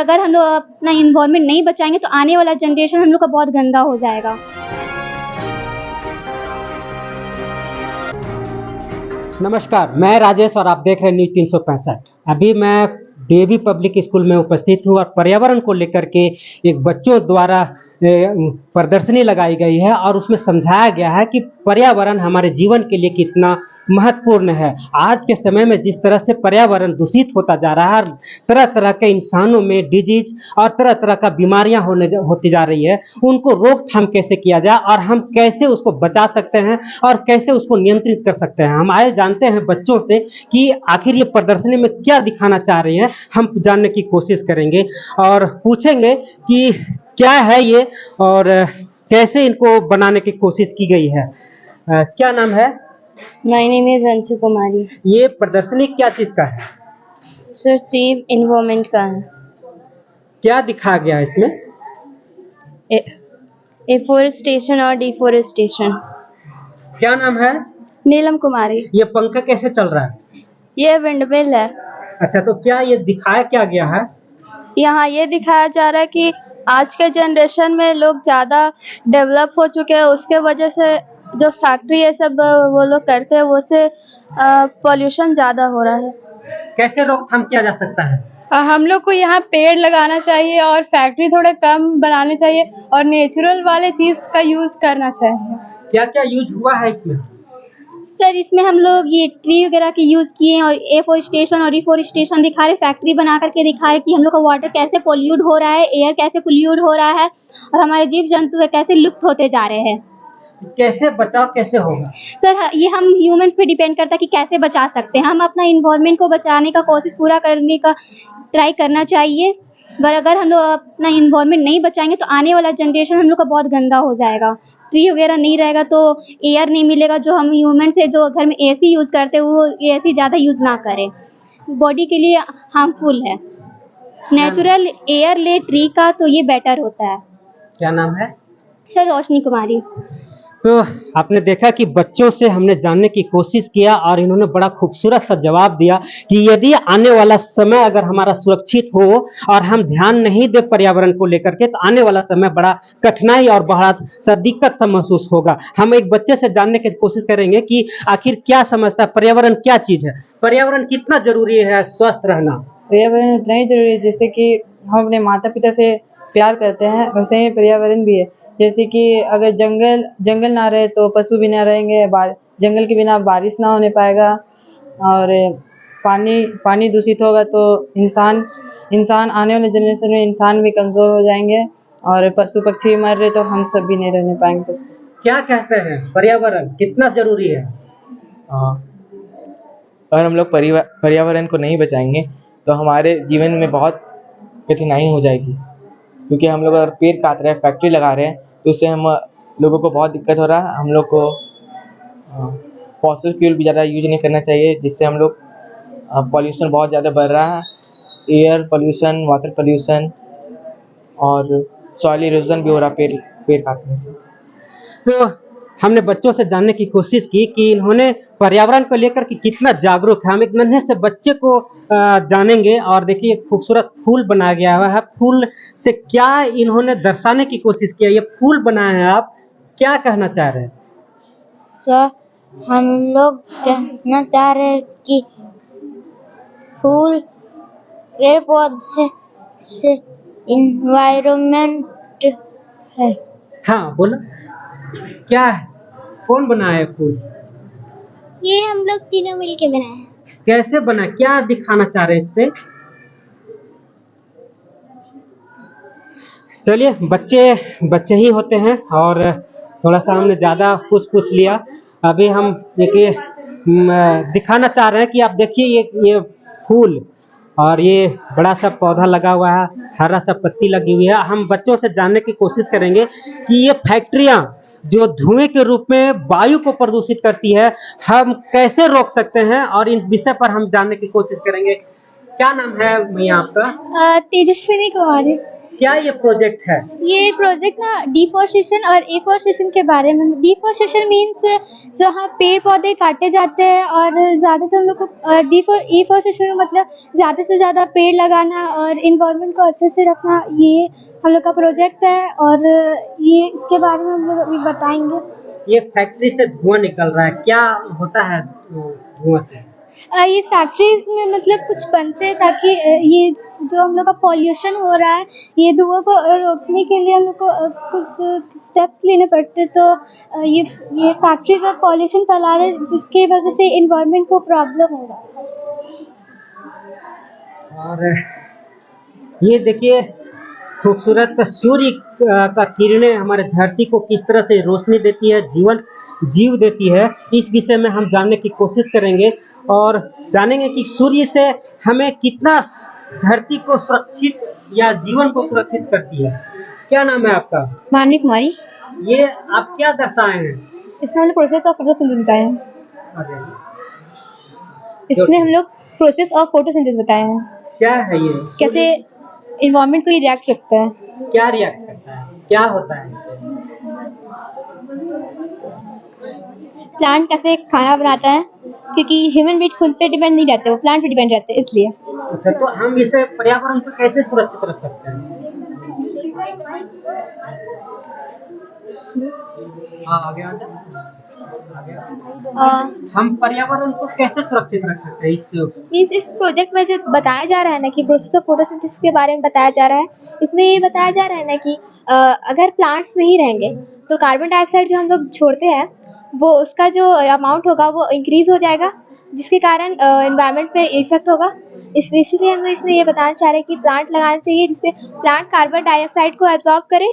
अगर हम लोग अपना इन्वायरमेंट नहीं बचाएंगे तो आने वाला जनरेशन हम लोग का बहुत गंदा हो जाएगा। नमस्कार, मैं राजेश और आप देख रहे हैं न्यूज़ 365। अभी मैं डीएवी पब्लिक स्कूल में उपस्थित हूँ और पर्यावरण को लेकर के एक बच्चों द्वारा प्रदर्शनी लगाई गई है और उसमें समझाया गया है कि पर्यावरण हमारे जीवन के लिए कितना महत्वपूर्ण है। आज के समय में जिस तरह से पर्यावरण दूषित होता जा रहा है, तरह तरह के इंसानों में डिजीज और तरह तरह का बीमारियां होती जा रही है, उनको रोकथाम कैसे किया जाए और हम कैसे उसको बचा सकते हैं और कैसे उसको नियंत्रित कर सकते हैं। हम आए जानते हैं बच्चों से कि आखिर ये प्रदर्शनी में क्या दिखाना चाह रही है, हम जानने की कोशिश करेंगे और पूछेंगे कि क्या है ये और कैसे इनको बनाने की कोशिश की गई है। क्या नाम है? माय नेम इज अंशु कुमारी। ये प्रदर्शनी क्या चीज का है? सर सेव एनवायरमेंट का है। क्या दिखाया गया है इसमें? एफोरेस्टेशन और डिफोरेस्टेशन। क्या नाम है? नीलम कुमारी। ये पंखा कैसे चल रहा है? ये विंडमिल है। अच्छा, तो क्या ये दिखाया क्या गया है? यहाँ ये दिखाया जा रहा है कि आज के जनरेशन में लोग ज़्यादा डेवलप हो चुके हैं, उसके वजह से जो फैक्ट्री ये सब वो लोग करते हैं, वो से पॉल्यूशन ज़्यादा हो रहा है। कैसे रोकथाम किया जा सकता है? हम लोग को यहाँ पेड़ लगाना चाहिए और फैक्ट्री थोड़े कम बनाने चाहिए और नेचुरल वाले चीज़ का यूज़ करना चाहिए। क्या क्या यूज हुआ है इसमें? सर इसमें हम लोग ये ट्री वगैरह के यूज़ किए हैं और एफोरेस्टेशन और डिफोरेस्टेशन दिखा रहे, फैक्ट्री बना करके दिखा रहे कि हम लोग का वाटर कैसे पोल्यूट हो रहा है, एयर कैसे पोल्यूट हो रहा है और हमारे जीव जंतु है कैसे लुप्त होते जा रहे हैं। कैसे बचाव कैसे होगा? सर ये हम ह्यूमंस पे डिपेंड करता है कि कैसे बचा सकते हैं। हम अपना इन्वायरमेंट को बचाने का कोशिश पूरा करने का ट्राई करना चाहिए, पर अगर हम लोग अपना इन्वायरमेंट नहीं बचाएंगे तो आने वाला जनरेशन हम लोग का बहुत गंदा हो जाएगा। ट्री वगैरह नहीं रहेगा तो एयर नहीं मिलेगा। जो हम ह्यूमन से जो घर में एसी यूज़ करते हैं वो एसी ज़्यादा यूज़ ना करें, बॉडी के लिए हार्मफुल है। नेचुरल एयर ले ट्री का तो ये बेटर होता है। क्या नाम है? सर रोशनी कुमारी। तो आपने देखा कि बच्चों से हमने जानने की कोशिश किया और इन्होंने बड़ा खूबसूरत सा जवाब दिया कि यदि आने वाला समय अगर हमारा सुरक्षित हो और हम ध्यान नहीं दे पर्यावरण को लेकर के, तो आने वाला समय बड़ा कठिनाई और बड़ा सा दिक्कत सा महसूस होगा। हम एक बच्चे से जानने की कोशिश करेंगे कि आखिर क्या समझता है, पर्यावरण क्या चीज है, पर्यावरण कितना जरूरी है स्वस्थ रहना। पर्यावरण उतना ही जरूरी है जैसे कि हम अपने माता पिता से प्यार करते हैं, वैसे ही पर्यावरण भी है। जैसे कि अगर जंगल ना रहे तो पशु भी ना रहेंगे, जंगल के बिना बारिश ना होने पाएगा और पानी दूषित होगा तो इंसान आने वाले जनरेशन में इंसान भी कमज़ोर हो जाएंगे और पशु पक्षी मर रहे तो हम सब भी नहीं रहने पाएंगे। क्या कहते हैं, पर्यावरण कितना जरूरी है? अगर हम लोग पर्यावरण को नहीं बचाएंगे तो हमारे जीवन में बहुत कठिनाई हो जाएगी, क्योंकि हम लोग अगर पेड़ काट रहे हैं, फैक्ट्री लगा रहे हैं, तो उससे हम लोगों को बहुत दिक्कत हो रहा है। हम लोग को फॉसिल फ्यूल भी ज़्यादा यूज नहीं करना चाहिए, जिससे हम लोग पॉल्यूशन बहुत ज़्यादा बढ़ रहा है। एयर पॉल्यूशन, वाटर पॉल्यूशन और सॉइल इरोजन भी हो रहा है पेड़ काटने से। तो हमने बच्चों से जानने की कोशिश की कि इन्होंने पर्यावरण को लेकर के कितना जागरूक है। हम एक नन्हे से बच्चे को जानेंगे और देखिए खूबसूरत फूल बनाया गया हुआ है। फूल से क्या इन्होंने दर्शाने की कोशिश की है? ये फूल बनाए हैं, आप क्या कहना चाह रहे हैं? सर हम लोग कहना चाह रहे हैं कि फूल पेड़ पौधे से इन्वायरमेंट है। हाँ बोलो, क्या है, कौन बनाया है फूल? ये हम लोग तीनों मिलके बनाए हैं। कैसे बना, क्या दिखाना चाह रहे हैं इससे? चलिए, बच्चे ही होते हैं और थोड़ा सा हमने ज़्यादा कुछ पूछ लिया। अभी हम देखिए दिखाना चाह रहे हैं कि आप देखिए ये फूल और ये बड़ा सा पौधा लगा हुआ है, हरा सा पत्ती लगी हुई है। हम बच्चों से जानने की कोशिश करेंगे कि ये फैक्ट्रियाँ जो धुएं के रूप में वायु को प्रदूषित करती है, हम कैसे रोक सकते हैं और इस विषय पर हम जानने की कोशिश करेंगे। क्या नाम है भैया आपका? तेजस्विनी कुमारी। क्या ये प्रोजेक्ट है? ये प्रोजेक्ट ना डिफॉरेस्टेशन और एफॉरेस्टेशन के बारे में। डिफॉरेस्टेशन मीन्स जहाँ पेड़ पौधे काटे जाते हैं, और ज़्यादातर हम लोग को एफॉरेस्टेशन मतलब ज़्यादा से ज़्यादा पेड़ लगाना और इन्वायरमेंट को अच्छे से रखना, ये हम लोग का प्रोजेक्ट है। और ये इसके बारे में हम लोग अभी बताएंगे। ये फैक्ट्री से धुआं निकल रहा है, क्या होता है धुआं से? ये फैक्ट्रीज में मतलब कुछ बनते हैं ताकि ये जो हम लोग का पॉल्यूशन हो रहा है, ये धुआं को रोकने के लिए हम लोग को कुछ स्टेप्स लेने पड़ते हैं। तो ये फैक्ट्रीज और पॉल्यूशन फैला रहे हैं, जिसकी वजह से इन्वायरमेंट को प्रॉब्लम हो रहा है। और ये देखिए खूबसूरत सूर्य का किरणें हमारे धरती को किस तरह से रोशनी देती है, जीव देती है। इस विषय में हम जानने की कोशिश करेंगे और जानेंगे कि सूर्य से हमें कितना धरती को सुरक्षित या जीवन को सुरक्षित करती है। क्या नाम है आपका? मानवी कुमारी। ये आप क्या दर्शाए हैं? इसमें हम लोग प्रोसेस ऑफ फोटोसिंथेसिस बताए हैं। अरे, इसमें हम लोग प्रोसेस ऑफ फोटोसिंथेसिस बताए हैं, क्या है ये? कैसे इन्वायरमेंट को ये रिएक्ट करता है। क्या रिएक्ट करता है, क्या होता है इससे? प्लांट कैसे खाना बनाता है, क्योंकि ह्यूमन बीट खुद पे डिपेंड नहीं रहते, वो प्लांट पे डिपेंड रहते हैं, इसलिए। अच्छा, तो हम इसे पर्यावरण को कैसे सुरक्षित रख सकते हैं? हाँ, आगे आ जाओ। हम पर्यावरण को कैसे सुरक्षित रख सकते हैं इससे? इस प्रोजेक्ट में जो बताया जा रहा है ना कि प्रोसेस ऑफ फोटोसिंथेसिस के बारे में बताया जा रहा है, इसमें ये बताया जा रहा है ना कि अगर प्लांट्स नहीं रहेंगे तो कार्बन डाइऑक्साइड जो हम लोग छोड़ते हैं, वो उसका जो अमाउंट होगा वो इंक्रीज हो जाएगा, जिसके कारण एनवायरनमेंट पे इफेक्ट होगा। इसलिए हम इसमें ये बताना चाह रहे हैं कि प्लांट लगाना चाहिए, जिससे प्लांट कार्बन डाइऑक्साइड को एब्जॉर्ब करे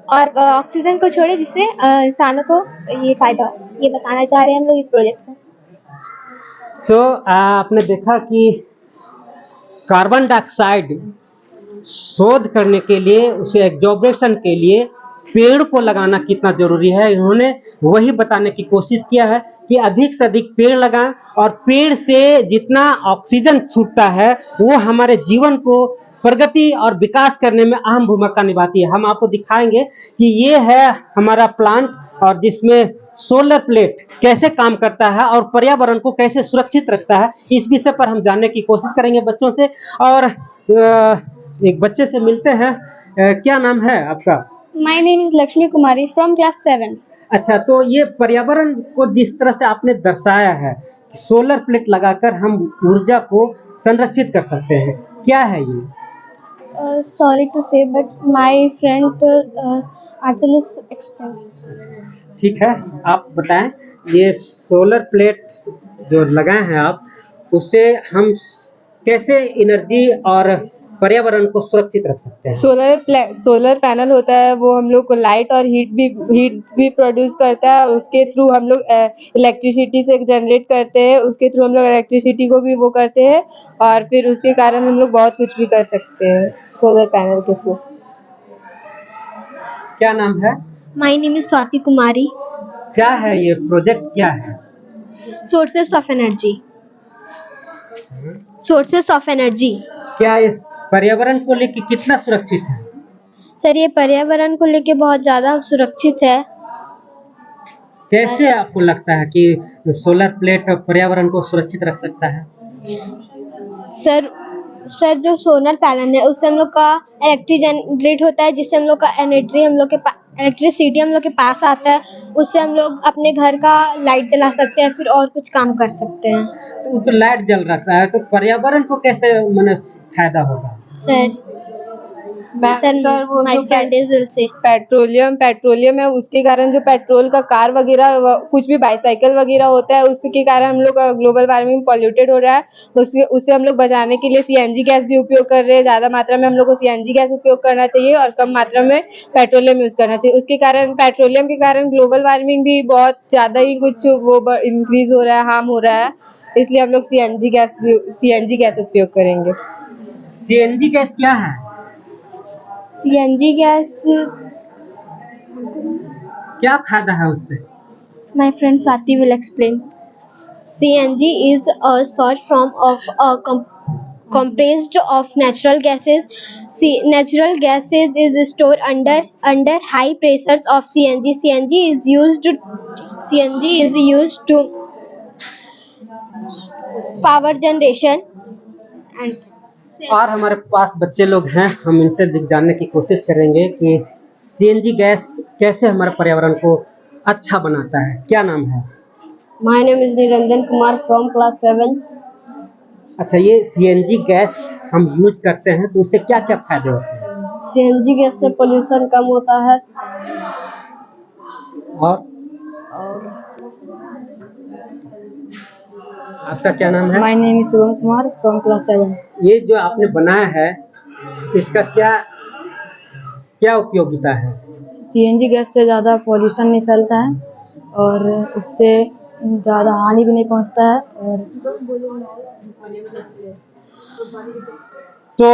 और ऑक्सीजन को छोड़े, जिससे इंसानों को ये फायदा हो। ये बताना चाह रहे हैं हम लोग इस प्रोजेक्ट से। तो आपने देखा कि कार्बन डाइऑक्साइड शोध करने के लिए, उसे एब्जॉर्बेशन के लिए पेड़ को लगाना कितना जरूरी है, इन्होंने वही बताने की कोशिश किया है कि अधिक से अधिक पेड़ लगाएं, और पेड़ से जितना ऑक्सीजन छूटता है वो हमारे जीवन को प्रगति और विकास करने में अहम भूमिका निभाती है। हम आपको दिखाएंगे कि ये है हमारा प्लांट, और जिसमें सोलर प्लेट कैसे काम करता है और पर्यावरण को कैसे सुरक्षित रखता है, इस विषय पर हम जानने की कोशिश करेंगे बच्चों से। और एक बच्चे से मिलते हैं। क्या नाम है आपका? My name is Lakshmi Kumari from class 7। अच्छा, तो ये पर्यावरण को जिस तरह से आपने दर्शाया है, सोलर प्लेट लगाकर हम ऊर्जा को संरक्षित कर सकते हैं, क्या है ये? सॉरी टू से but my friend actually explain. ठीक है, आप बताएं। ये सोलर प्लेट जो लगाए हैं आप, उससे हम कैसे एनर्जी और पर्यावरण को सुरक्षित रख सकते हैं? सोलर पैनल होता है, वो हम लोग को लाइट और हीट भी प्रोड्यूस करता है। उसके थ्रू हम लोग इलेक्ट्रिसिटी से जनरेट करते हैं, उसके थ्रू हम लोग इलेक्ट्रिसिटी को भी वो करते हैं, और फिर उसके कारण हम लोग बहुत कुछ भी कर सकते हैं सोलर पैनल के थ्रू। क्या नाम है? माय नेम इज स्वाति कुमारी। क्या है ये प्रोजेक्ट, क्या है? Sources of energy. Sources of energy. क्या इस पर्यावरण को लेकर कितना सुरक्षित है? सर, ये पर्यावरण को लेके बहुत ज़्यादा सुरक्षित है। कैसे आपको लगता है कि सोलर प्लेट पर्यावरण को सुरक्षित रख सकता है? सर जो सोलर पैनल है उससे हम लोग का इलेक्ट्रिक जनरेट होता है, जिससे हम लोग का इलेक्ट्रिसिटी हम लोग के पास आता है। उससे हम लोग अपने घर का लाइट जला सकते हैं, फिर और कुछ काम कर सकते हैं। तो लाइट जल रहा है, तो पर्यावरण को कैसे माने फायदा होगा? सर वो माय जो friend is will say petroleum है, उसके कारण जो पेट्रोल का कार वगैरह कुछ भी बाईसाइकिल वगैरह होता है, उसके कारण हम लोग ग्लोबल वार्मिंग पॉल्यूटेड हो रहा है। उससे हम लोग बचाने के लिए सीएनजी गैस भी उपयोग कर रहे हैं। ज़्यादा मात्रा में हम लोग को सीएनजी गैस उपयोग करना चाहिए और कम मात्रा में पेट्रोलियम यूज़ करना चाहिए। उसके कारण पेट्रोलियम के कारण ग्लोबल वार्मिंग भी बहुत ज़्यादा ही कुछ वो इंक्रीज हो रहा है, हार्म हो रहा है। इसलिए हम लोग सीएनजी गैस उपयोग करेंगे। सीएनजी गैस क्या है? सीएनजी गैस, क्या फायदा है उससे? my friend Swati will explain. CNG is a short form of a comprised of natural gases. Natural gases is stored under high pressures of CNG. CNG is used to power generation and और हमारे पास बच्चे लोग हैं, हम इनसे जानने की कोशिश करेंगे कि सीएनजी गैस कैसे हमारे पर्यावरण को अच्छा बनाता है। क्या नाम है? my name is Niranjan Kumar from class 7. अच्छा, ये सीएनजी गैस हम यूज करते हैं तो उससे क्या क्या फायदे होते हैं? CNG गैस से पोल्यूशन कम होता है और आपका क्या नाम है? My name is Shivam Kumar from class 7. ये जो आपने बनाया है इसका क्या क्या उपयोगिता है? CNG गैस से ज़्यादा पॉल्यूशन नहीं फैलता है और उससे ज़्यादा हानि भी नहीं पहुंचता है। और तो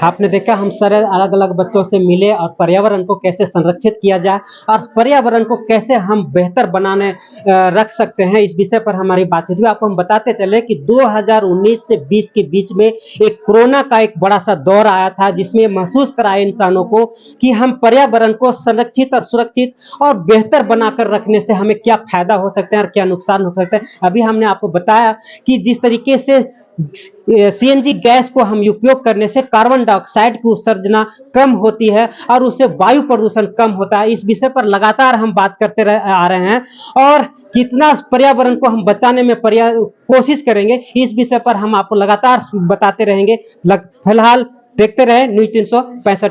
आपने देखा, हम सारे अलग अलग बच्चों से मिले और पर्यावरण को कैसे संरक्षित किया जाए और पर्यावरण को कैसे हम बेहतर बनाने रख सकते हैं, इस विषय पर हमारी बातचीत हुई। आपको हम बताते चले कि 2019 से 20 के बीच में एक कोरोना का एक बड़ा सा दौर आया था, जिसमें महसूस कराया इंसानों को कि हम पर्यावरण को संरक्षित और सुरक्षित और बेहतर बनाकर रखने से हमें क्या फायदा हो सकते हैं और क्या नुकसान हो सकते हैं। अभी हमने आपको बताया कि जिस तरीके से सीएनजी गैस को हम उपयोग करने से कार्बन डाइऑक्साइड की उत्सर्जना कम होती है और उससे वायु प्रदूषण कम होता है। इस विषय पर लगातार हम बात करते आ रहे हैं और कितना पर्यावरण को हम बचाने में कोशिश करेंगे, इस विषय पर हम आपको लगातार बताते रहेंगे। फिलहाल देखते रहे न्यूज़ 365।